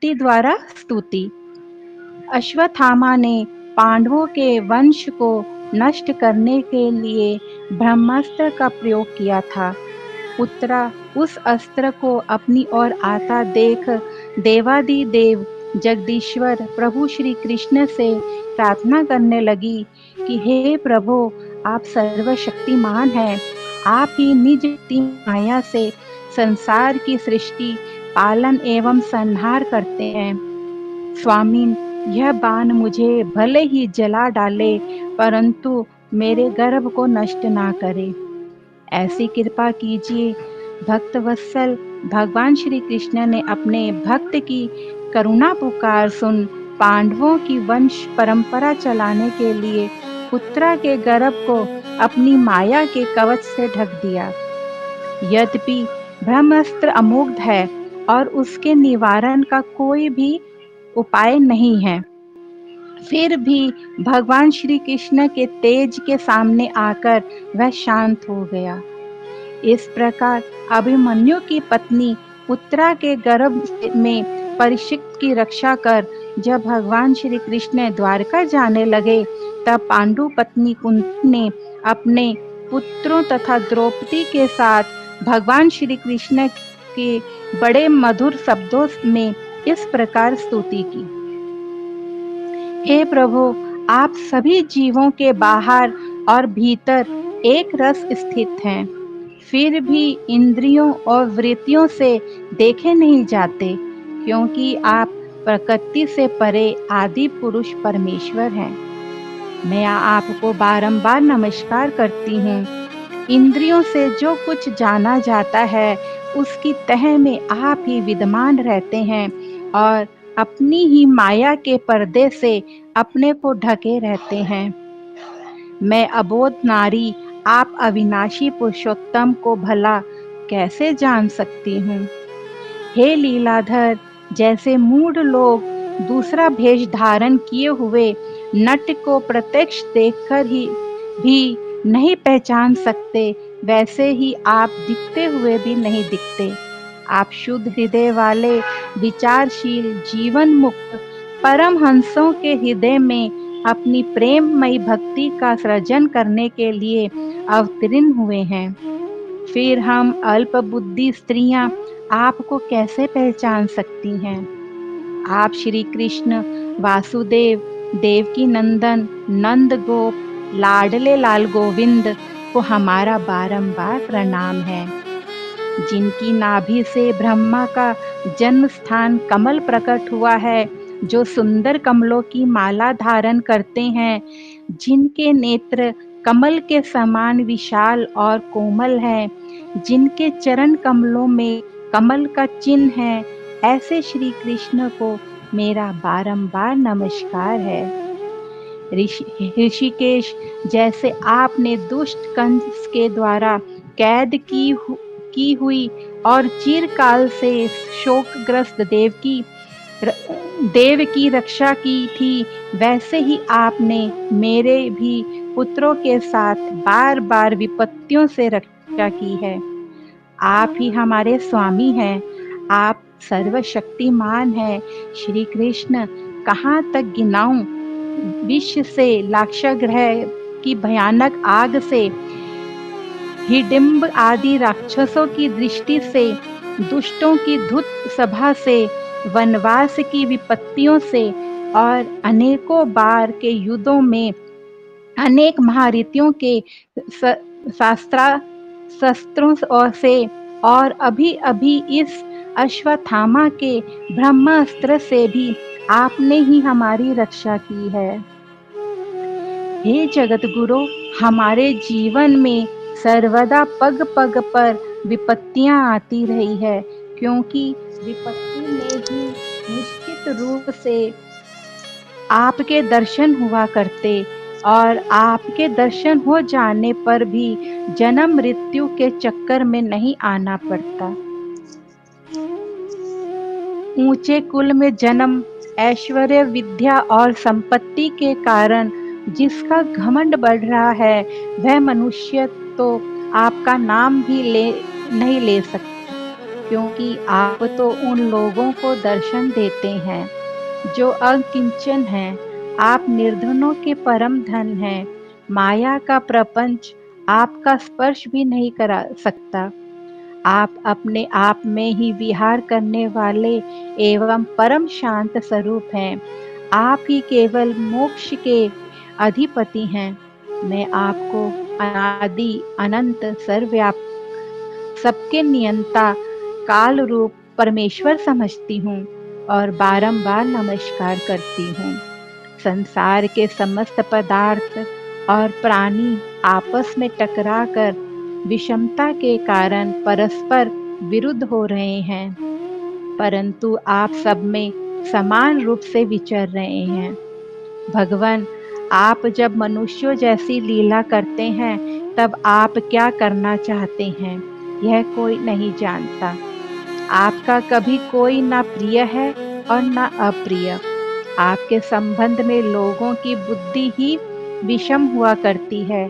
भक्ति द्वारा स्तुति। अश्वत्थामा ने पांडवों के वंश को नष्ट करने के लिए ब्रह्मास्त्र का प्रयोग किया था। उत्तरा उस अस्त्र को अपनी ओर आता देख देवादिदेव जगदीश्वर प्रभु श्री कृष्ण से प्रार्थना करने लगी कि हे प्रभु, आप सर्वशक्तिमान हैं। आप ही निज शक्ति माया से संसार की सृष्टि, पालन एवं संहार करते हैं। स्वामीन, यह बाण मुझे भले ही जला डाले, परंतु मेरे गर्भ को नष्ट ना करे। ऐसी कृपा कीजिए। भक्त वत्सल भगवान श्री कृष्ण ने अपने भक्त की करुणा पुकार सुन पांडवों की वंश परंपरा चलाने के लिए उत्तरा के गर्भ को अपनी माया के कवच से ढक दिया। यद्यपि ब्रह्मास्त्र अमोघ है और उसके निवारण का कोई भी उपाय नहीं है, फिर भी भगवान श्री कृष्ण के तेज के सामने आकर वह शांत हो गया। इस प्रकार अभिमन्यु की पत्नी उत्तरा के गर्भ में परीक्षित की रक्षा कर जब भगवान श्री कृष्ण द्वारका जाने लगे, तब पांडु पत्नी कुंती ने अपने पुत्रों तथा द्रौपदी के साथ भगवान श्री कृष्ण के बड़े मधुर शब्दों में इस प्रकार स्तुति की। हे प्रभु, आप सभी जीवों के बाहर और भीतर एक रस स्थित हैं, फिर भी इंद्रियों और वृत्तियों से देखे नहीं जाते, क्योंकि आप प्रकृति से परे आदि पुरुष परमेश्वर हैं। मैं आपको बारंबार नमस्कार करती हूँ। इंद्रियों से जो कुछ जाना जाता है, उसकी तह में आप ही विद्यमान रहते हैं और अपनी ही माया के पर्दे से अपने को ढके रहते हैं। मैं अबोध नारी आप अविनाशी पुरुषोत्तम को भला कैसे जान सकती हूँ। हे लीलाधर, जैसे मूढ़ लोग दूसरा भेष धारण किए हुए नट को प्रत्यक्ष देखकर ही भी नहीं पहचान सकते, वैसे ही आप दिखते हुए भी नहीं दिखते। आप शुद्ध हृदय वाले विचारशील जीवन मुक्त परमहंसों के हृदय में अपनी प्रेममयी भक्ति का सृजन करने के लिए अवतीर्ण हुए हैं। फिर हम अल्प बुद्धि स्त्रियां आपको कैसे पहचान सकती हैं। आप श्री कृष्ण वासुदेव, देवकी नंदन, नंद गोप, लाडले लाल गोविंद को हमारा बारंबार प्रणाम है। जिनकी नाभि से ब्रह्मा का जन्म स्थान कमल प्रकट हुआ है, जो सुंदर कमलों की माला धारण करते हैं, जिनके नेत्र कमल के समान विशाल और कोमल हैं, जिनके चरण कमलों में कमल का चिन्ह है, ऐसे श्री कृष्ण को मेरा बारंबार नमस्कार है। ऋषिकेश, जैसे आपने दुष्ट कंस के द्वारा कैद की हुई और चिरकाल से शोकग्रस्त देव की रक्षा की थी, वैसे ही आपने मेरे भी पुत्रों के साथ बार बार विपत्तियों से रक्षा की है। आप ही हमारे स्वामी हैं, आप सर्वशक्तिमान हैं। श्री कृष्ण, कहाँ तक गिनाऊं विश्व से, लाक्षागृह की भयानक आग से, हिडिंब आदि राक्षसों की दृष्टि से, दुष्टों की धुत सभा से, वनवास की विपत्तियों से और अनेकों बार के युद्धों में अनेक महारथियों के शस्त्रों से और अभी अभी इस अश्वत्थामा के ब्रह्मास्त्र से भी आपने ही हमारी रक्षा की है। हे जगत गुरु, हमारे जीवन में सर्वदा पग पग पर विपत्तियां आती रही है, क्योंकि विपत्ति में ही निश्चित रूप से आपके दर्शन हुआ करते और आपके दर्शन हो जाने पर भी जन्म मृत्यु के चक्कर में नहीं आना पड़ता। ऊंचे कुल में जन्म, ऐश्वर्य, विद्या और संपत्ति के कारण जिसका घमंड बढ़ रहा है, वह मनुष्य तो आपका नाम भी नहीं ले सकता। क्योंकि आप तो उन लोगों को दर्शन देते हैं जो अकिंचन हैं। आप निर्धनों के परम धन हैं। माया का प्रपंच आपका स्पर्श भी नहीं करा सकता। आप अपने आप में ही विहार करने वाले एवं परम शांत स्वरूप हैं। आप ही केवल मोक्ष के अधिपति हैं। मैं आपको अनादि अनंत सर्वव्यापक सबके नियंता काल रूप परमेश्वर समझती हूँ और बारंबार नमस्कार करती हूँ। संसार के समस्त पदार्थ और प्राणी आपस में टकराकर विषमता के कारण परस्पर विरुद्ध हो रहे हैं, परंतु आप सब में समान रूप से विचर रहे हैं। भगवान, आप जब मनुष्यों जैसी लीला करते हैं तब आप क्या करना चाहते हैं यह कोई नहीं जानता। आपका कभी कोई ना प्रिय है और ना अप्रिय। आपके संबंध में लोगों की बुद्धि ही विषम हुआ करती है।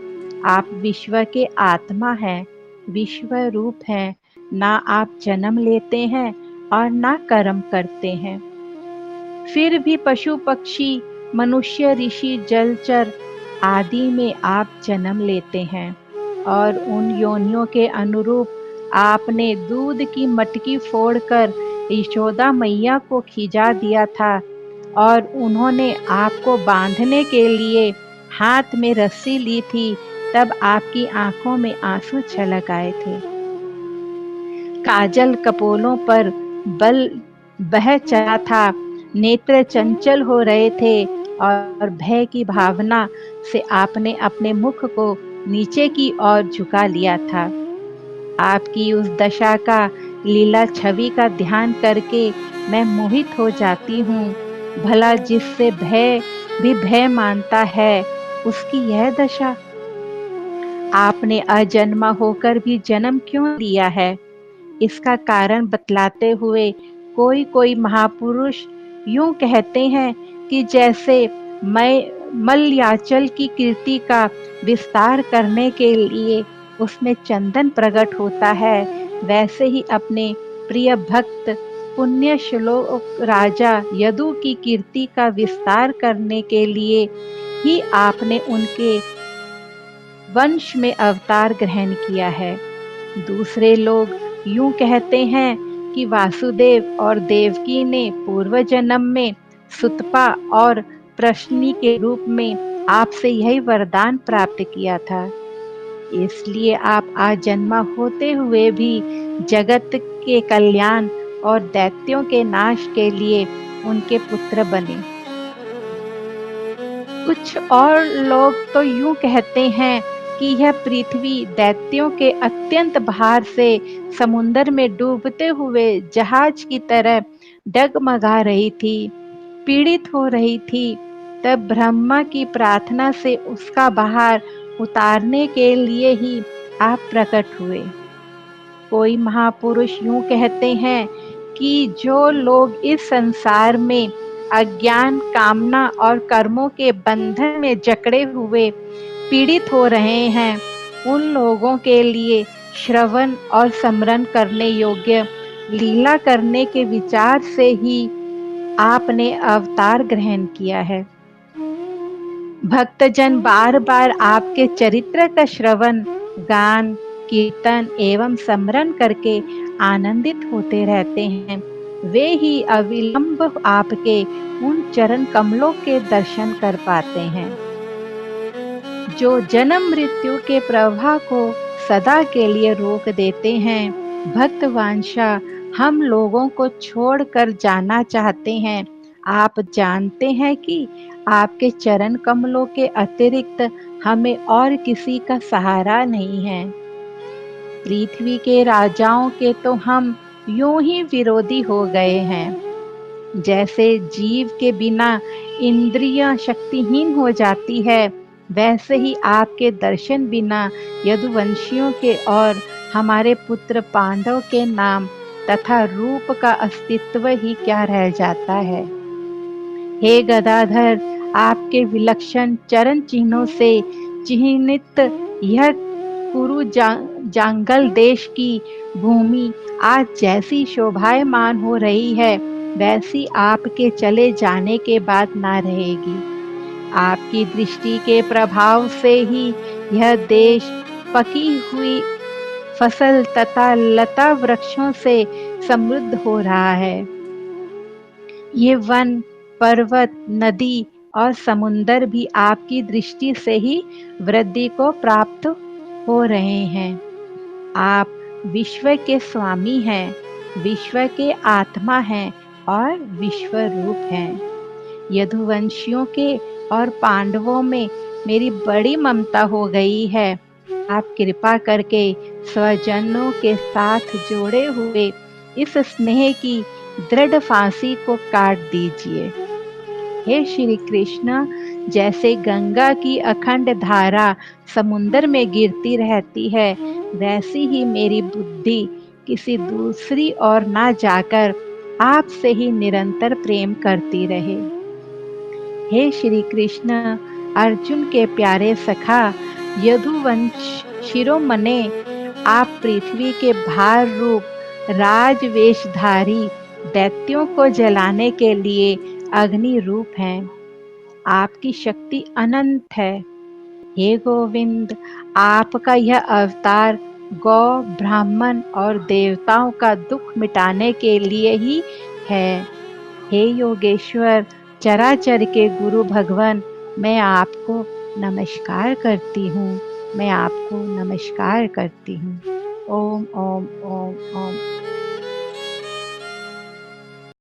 आप विश्व के आत्मा हैं, विश्व रूप हैं। ना आप जन्म लेते हैं और ना कर्म करते हैं। फिर भी पशु पक्षी मनुष्य ऋषि जलचर आदि में आप जन्म लेते हैं और उन योनियों के अनुरूप आपने दूध की मटकी फोड़कर यशोदा मैया को खिजा दिया था और उन्होंने आपको बांधने के लिए हाथ में रस्सी ली थी। तब आपकी आंखों में आंसू छलक आए थे। काजल कपोलों पर बल बह चला था। नेत्र चंचल हो रहे थे और भय की भावना से आपने अपने मुख को नीचे की ओर झुका लिया था। आपकी उस दशा का लीला छवि का ध्यान करके मैं मोहित हो जाती हूँ। भला जिससे भय भी भय मानता है उसकी यह दशा। आपने अजन्मा होकर भी जन्म क्यों लिया है, इसका कारण बतलाते हुए कोई कोई महापुरुष यूं कहते हैं कि जैसे मैं मलयाचल की कीर्ति का विस्तार करने के लिए उसमें चंदन प्रकट होता है, वैसे ही अपने प्रिय भक्त पुण्य श्लोक राजा यदु की कीर्ति का विस्तार करने के लिए ही आपने उनके वंश में अवतार ग्रहण किया है। दूसरे लोग यूं कहते हैं कि वासुदेव और देवकी ने पूर्व जन्म में सुतपा और प्रश्नी के रूप में आपसे यही वरदान प्राप्त किया था, इसलिए आप आजन्मा होते हुए भी जगत के कल्याण और दैत्यों के नाश के लिए उनके पुत्र बने। कुछ और लोग तो यूं कहते हैं कि यह पृथ्वी दैत्यों के अत्यंत भार से समुद्र में डूबते हुए जहाज की तरह डगमगा रही थी, पीड़ित हो रही थी। तब ब्रह्मा की प्रार्थना से उसका भार उतारने के लिए ही आप प्रकट हुए। कोई महापुरुष यूं कहते हैं कि जो लोग इस संसार में अज्ञान, कामना और कर्मों के बंधन में जकड़े हुए पीड़ित हो रहे हैं, उन लोगों के लिए श्रवण और स्मरण करने योग्य लीला करने के विचार से ही आपने अवतार ग्रहण किया है। भक्तजन बार बार आपके चरित्र का श्रवण, गान, कीर्तन एवं स्मरण करके आनंदित होते रहते हैं। वे ही अविलंब आपके उन चरण कमलों के दर्शन कर पाते हैं जो जन्म मृत्यु के प्रवाह को सदा के लिए रोक देते हैं। भक्त वांछा हम लोगों को छोड़कर जाना चाहते हैं। आप जानते हैं कि आपके चरण कमलों के अतिरिक्त हमें और किसी का सहारा नहीं है। पृथ्वी के राजाओं के तो हम यूं ही विरोधी हो गए हैं। जैसे जीव के बिना इंद्रियां शक्तिहीन हो जाती है, वैसे ही आपके दर्शन बिना यदुवंशियों के और हमारे पुत्र पांडव के नाम तथा रूप का अस्तित्व ही क्या रह जाता है। हे गदाधर, आपके विलक्षण चरण चिन्हों से चिन्हित यह कुरु जांगल देश की भूमि आज जैसी शोभायमान हो रही है, वैसी आपके चले जाने के बाद ना रहेगी। आपकी दृष्टि के प्रभाव से ही यह देश पकी हुई फसल तथा लता वृक्षों से समृद्ध हो रहा है। ये वन, पर्वत, नदी और समुंदर भी आपकी दृष्टि से ही वृद्धि को प्राप्त हो रहे हैं। आप विश्व के स्वामी हैं, विश्व के आत्मा हैं और विश्व रूप हैं। यदुवंशियों के और पांडवों में मेरी बड़ी ममता हो गई है। आप कृपा करके स्वजनों के साथ जोड़े हुए इस स्नेह की दृढ़ फांसी को काट दीजिए। हे श्री कृष्ण, जैसे गंगा की अखंड धारा समुद्र में गिरती रहती है, वैसी ही मेरी बुद्धि किसी दूसरी ओर ना जाकर आपसे ही निरंतर प्रेम करती रहे। हे श्री कृष्ण, अर्जुन के प्यारे सखा यदुवंश शिरोमणे, आप पृथ्वी के भार रूप राजवेशधारी दैत्यों को जलाने के लिए अग्नि रूप हैं। आपकी शक्ति अनंत है। हे गोविंद, आपका यह अवतार गौ, ब्राह्मण और देवताओं का दुख मिटाने के लिए ही है। हे योगेश्वर, चराचर के गुरु भगवान, मैं आपको नमस्कार करती हूँ। मैं आपको नमस्कार करती हूँ। ओम ओम ओम ओम।